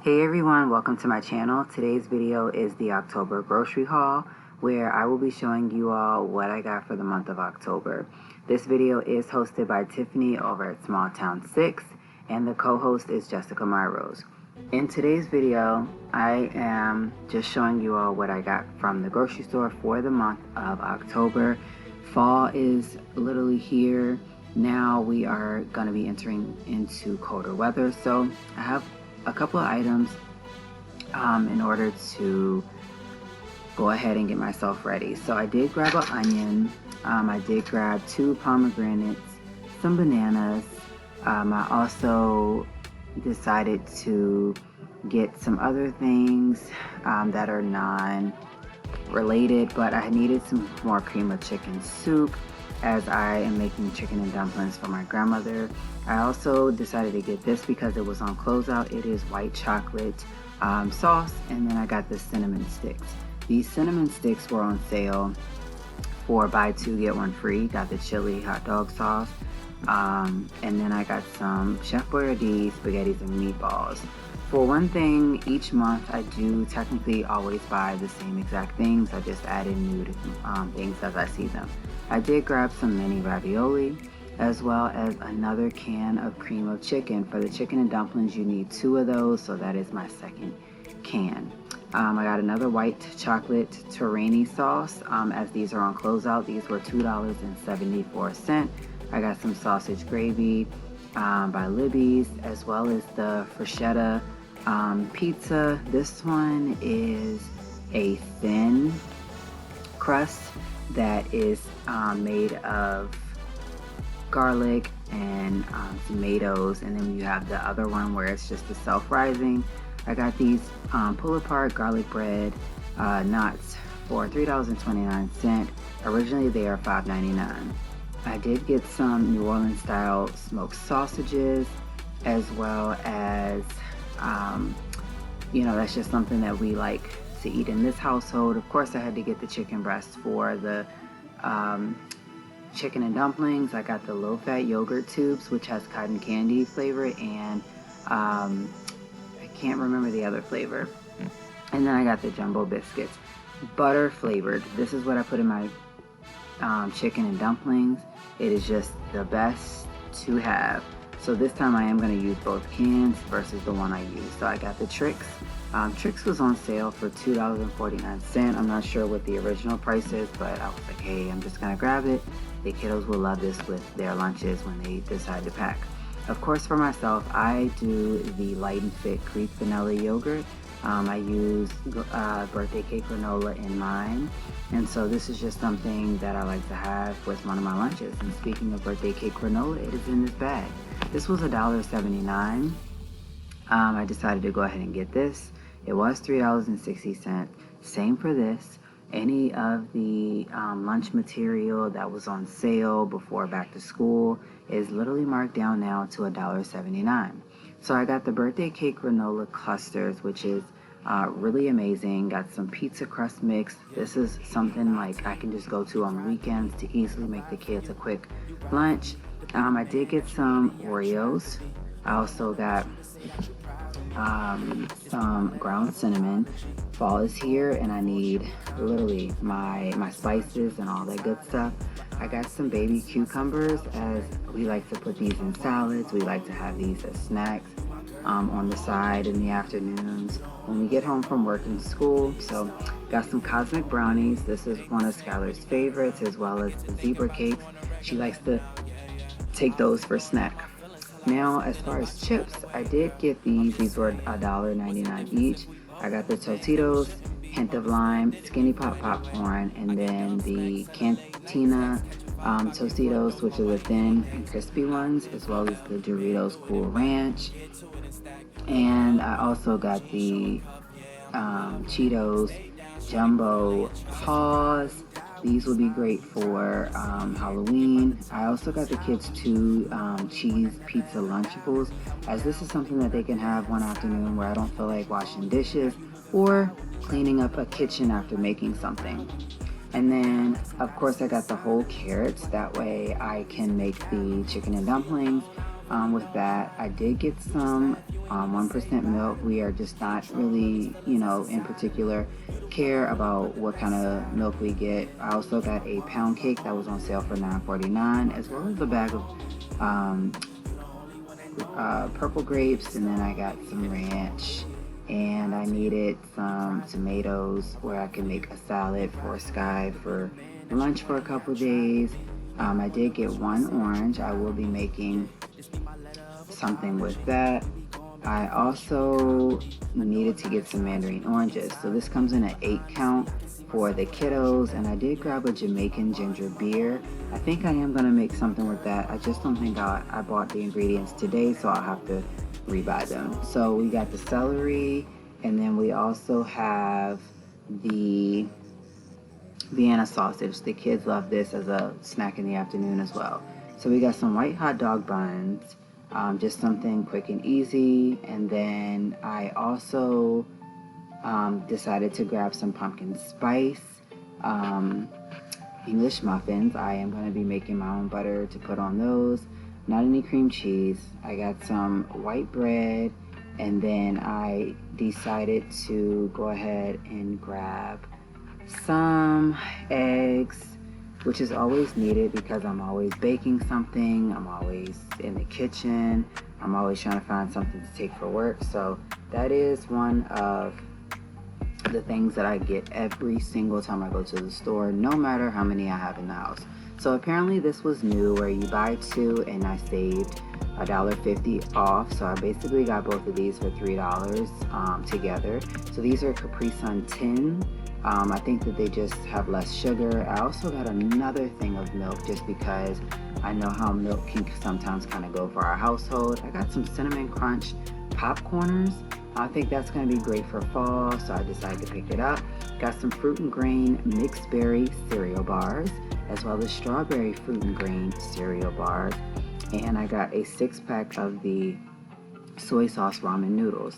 Hey everyone, welcome to my channel. Today's video is the October grocery haul, where I will be showing you all what I got for the month of October. This video is hosted by Tiffany over at Small Town 6, and the co-host is Jessica Myros. In today's video, I am just showing you all what I got from the grocery store for the month of October. Fall is literally here. Now we are going to be entering into colder weather, so I have a couple of items in order to go ahead and get myself ready. So I did grab an onion, I did grab 2 pomegranates, some bananas. I also decided to get some other things that are non-related, but I needed some more cream of chicken soup as I am making chicken and dumplings for my grandmother. I also decided to get this because it was on closeout. It is white chocolate sauce, and then I got the cinnamon sticks. These cinnamon sticks were on sale for buy 2 get 1 free. Got the chili hot dog sauce, and then I got some Chef Boyardee spaghettis and meatballs. For one thing, each month I do technically always buy the same exact things. I just add in new things as I see them. I did grab some mini ravioli, as well as another can of cream of chicken. For the chicken and dumplings, you need 2 of those, so that is my second can. I got another white chocolate Torani sauce, as these are on closeout. These were $2.74. I got some sausage gravy by Libby's, as well as the bruschetta pizza. This one is a thin crust that is made of garlic and tomatoes, and then you have the other one where it's just the self-rising. I got these pull apart garlic bread knots for $3.29. Originally they are $5.99. I did get some New Orleans style smoked sausages, as well as that's just something that we like to eat in this household. Of course, I had to get the chicken breast for the chicken and dumplings. I got the low-fat yogurt tubes, which has cotton candy flavor, and I can't remember the other flavor. And then I got the jumbo biscuits, butter flavored. This is what I put in my chicken and dumplings. It is just the best to have. So this time I am going to use both cans versus the one I used. So I got the Trix. Trix was on sale for $2.49. I'm not sure what the original price is, but I was like, hey, I'm just going to grab it. The kiddos will love this with their lunches when they decide to pack. Of course, for myself, I do the Light and Fit Greek vanilla yogurt. I use birthday cake granola in mine, and so this is just something that I like to have with one of my lunches. And speaking of birthday cake granola, it is in this bag. This was $1.79. I decided to go ahead and get this. It was $3.60. Same for this. Any of the lunch material that was on sale before back to school is literally marked down now to $1.79. So I got the birthday cake granola clusters, which is really amazing. Got some pizza crust mix. This is something like I can just go to on the weekends to easily make the kids a quick lunch. I did get some Oreos. I also got some ground cinnamon. Fall is here, and I need literally my spices and all that good stuff. I got some baby cucumbers, as we like to put these in salads. We like to have these as snacks on the side in the afternoons when we get home from work and school. So got some cosmic brownies. This is one of Skylar's favorites, as well as the zebra cakes. She likes to take those for snack. Now, as far as chips, I did get these. These were $1.99 each. I got the Tostitos, hint of lime, Skinny Pop popcorn, and then the Cantina Tostitos, which are the thin and crispy ones, as well as the Doritos Cool Ranch. And I also got the Cheetos Jumbo Paws. These will be great for Halloween. I also got the kids 2 cheese pizza Lunchables, as this is something that they can have one afternoon where I don't feel like washing dishes or cleaning up a kitchen after making something. And then, of course, I got the whole carrots. That way I can make the chicken and dumplings. with that. I did get some 1% milk. We are just not really, in particular care about what kind of milk we get. I also got a pound cake that was on sale for $9.49, as well as a bag of purple grapes, and then I got some ranch, and I needed some tomatoes where I can make a salad for Sky for lunch for a couple days. I did get one orange. I will be making something with that. I also needed to get some mandarin oranges. So this comes in an 8 count for the kiddos, and I did grab a Jamaican ginger beer. I think I am going to make something with that. I just don't think I bought the ingredients today, so I'll have to rebuy them. So we got the celery, and then we also have the Vienna sausage. The kids love this as a snack in the afternoon as well. So we got some white hot dog buns, just something quick and easy. And then I also decided to grab some pumpkin spice English muffins. I am going to be making my own butter to put on those. Not any cream cheese. I got some white bread, and then I decided to go ahead and grab some eggs, which is always needed because I'm always baking something. I'm always in the kitchen. I'm always trying to find something to take for work. So that is one of the things that I get every single time I go to the store, no matter how many I have in the house. So apparently this was new, where you buy two, and I saved $1.50 off. So I basically got both of these for $3 together. So these are Capri Sun 10. I think that they just have less sugar. I also got another thing of milk just because I know how milk can sometimes kind of go for our household. I got some Cinnamon Crunch popcorners. I think that's going to be great for fall, so I decided to pick it up. Got some Fruit and Grain mixed berry cereal bars, as well as strawberry Fruit and Grain cereal bars. And I got a 6-pack of the soy sauce ramen noodles.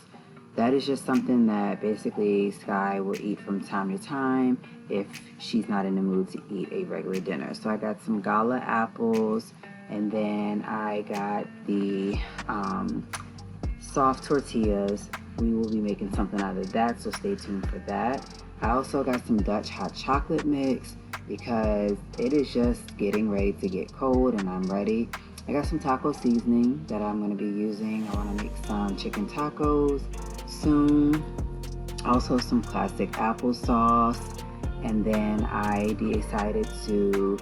That is just something that basically Sky will eat from time to time if she's not in the mood to eat a regular dinner. So I got some gala apples, and then I got the soft tortillas. We will be making something out of that, so stay tuned for that. I also got some Dutch hot chocolate mix because it is just getting ready to get cold, and I'm ready. I got some taco seasoning that I'm going to be using. I want to make some chicken tacos soon. Also some classic applesauce. And then I decided to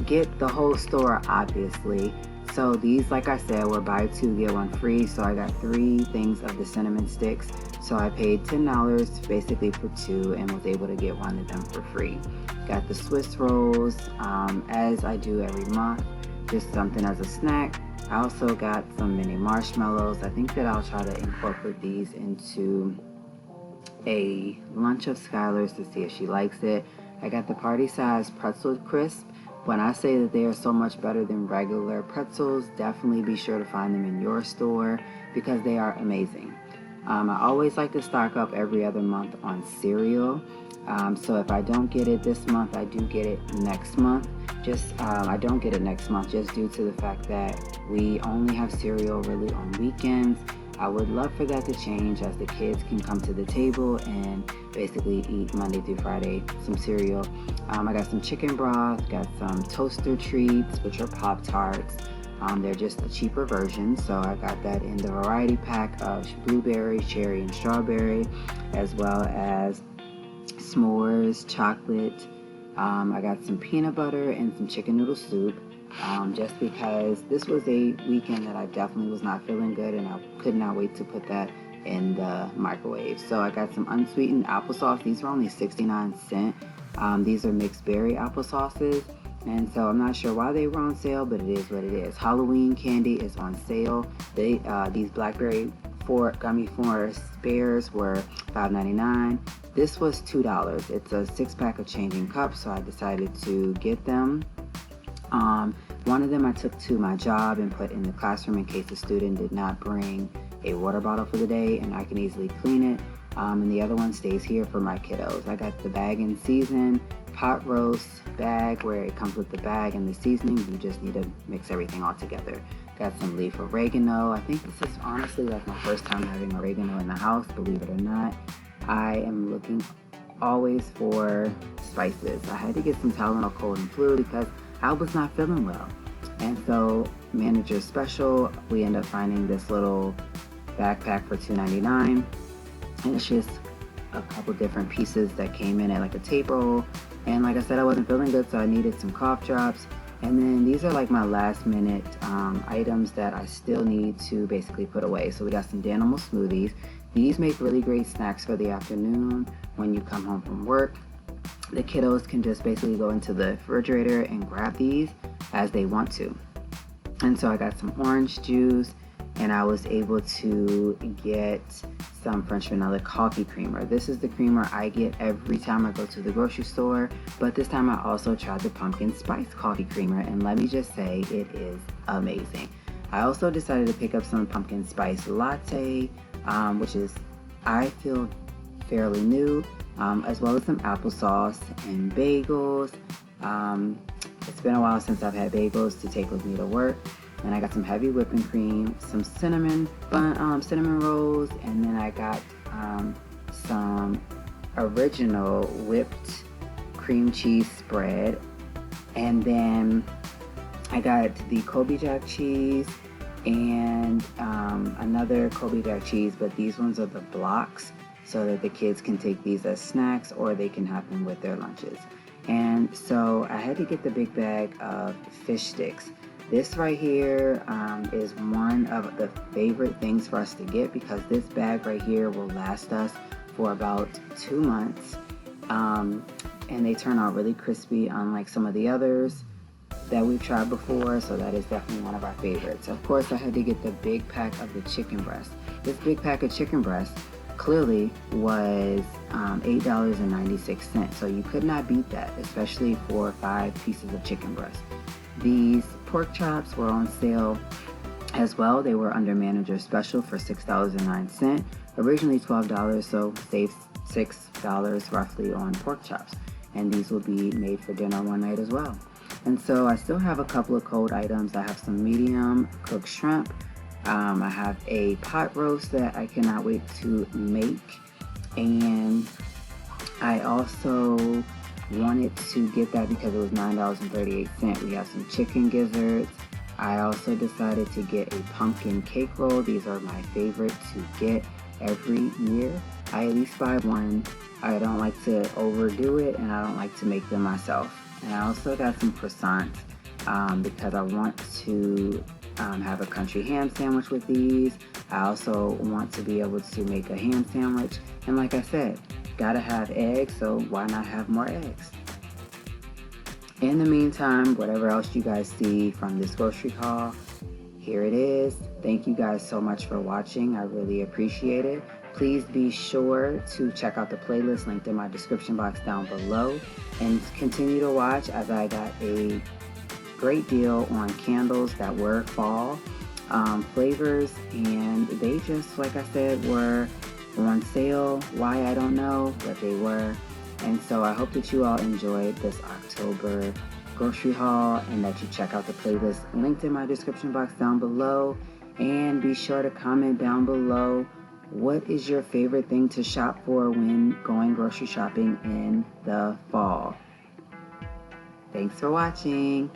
get the whole store, obviously. So these, like I said, were buy two get one free. So I got 3 things of the cinnamon sticks. So I paid $10 basically for 2 and was able to get one of them for free. Got the Swiss rolls, as I do every month, just something as a snack. I also got some mini marshmallows. I think that I'll try to incorporate these into a lunch of Skylar's to see if she likes it. I got the party size pretzel crisp. When I say that they are so much better than regular pretzels, definitely be sure to find them in your store because they are amazing. I always like to stock up every other month on cereal. So if I don't get it this month, I do get it next month. I don't get it next month just due to the fact that we only have cereal really on weekends. I would love for that to change as the kids can come to the table and basically eat Monday through Friday some cereal. I got some chicken broth, got some toaster treats, which are Pop-Tarts. They're just a cheaper version, so I got that in the variety pack of blueberry, cherry, and strawberry, as well as s'mores, chocolate. I got some peanut butter and some chicken noodle soup, just because this was a weekend that I definitely was not feeling good, and I could not wait to put that in the microwave. So I got some unsweetened applesauce. These are only 69 cents. These are mixed berry applesauces, and so I'm not sure why they were on sale, but it is what it is. Halloween candy is on sale. These blackberry gummy forest bears were $5.99. This was $2. It's a 6-pack of changing cups, so I decided to get them. One of them I took to my job and put in the classroom in case the student did not bring a water bottle for the day, and I can easily clean it. And the other one stays here for my kiddos. I got the bag and season pot roast bag where it comes with the bag and the seasoning. You just need to mix everything all together. Got some leaf oregano. I think this is honestly like my first time having oregano in the house, believe it or not. I am looking always for spices. I had to get some Tylenol cold and flu because I was not feeling well. And so manager special, we end up finding this little backpack for $2.99. And it's just a couple different pieces that came in it, like a tape roll. And like I said, I wasn't feeling good, so I needed some cough drops. And then these are like my last minute items that I still need to basically put away. So we got some Danimal smoothies. These make really great snacks for the afternoon when you come home from work. The kiddos can just basically go into the refrigerator and grab these as they want to. And so I got some orange juice, and I was able to get some French vanilla coffee creamer. This is the creamer I get every time I go to the grocery store, but this time I also tried the pumpkin spice coffee creamer, and let me just say it is amazing. I also decided to pick up some pumpkin spice latte, which is, I feel, fairly new, as well as some applesauce and bagels. It's been a while since I've had bagels to take with me to work. And I got some heavy whipping cream, some cinnamon rolls, and then I got some original whipped cream cheese spread. And then I got the Kobe Jack cheese and another Kobe Jack cheese, but these ones are the blocks so that the kids can take these as snacks or they can have them with their lunches. And so I had to get the big bag of fish sticks. This right here is one of the favorite things for us to get because this bag right here will last us for about 2 months. And they turn out really crispy, unlike some of the others that we've tried before. So that is definitely one of our favorites. Of course, I had to get the big pack of the chicken breast. This big pack of chicken breast clearly was $8.96. So you could not beat that, especially for 5 pieces of chicken breast. These pork chops were on sale as well. They were under manager special for $6.09. Originally $12, so saved $6 roughly on pork chops. And these will be made for dinner one night as well. And so I still have a couple of cold items. I have some medium cooked shrimp. I have a pot roast that I cannot wait to make. And I also wanted to get that because it was $9.38. We have some chicken gizzards. I also decided to get a pumpkin cake roll. These are my favorite to get every year. I at least buy one. I don't like to overdo it, and I don't like to make them myself. And I also got some croissants because I want to have a country ham sandwich with these. I also want to be able to make a ham sandwich. And like I said, gotta have eggs, so why not have more eggs? In the meantime, whatever else you guys see from this grocery haul, here it is. Thank you guys so much for watching. I really appreciate it. Please be sure to check out the playlist linked in my description box down below and continue to watch as I got a great deal on candles that were fall flavors, and they just, like I said, were on sale. Why, I don't know, but they were. And so I hope that you all enjoyed this October grocery haul and that you check out the playlist linked in my description box down below. And be sure to comment down below, what is your favorite thing to shop for when going grocery shopping in the fall? Thanks for watching.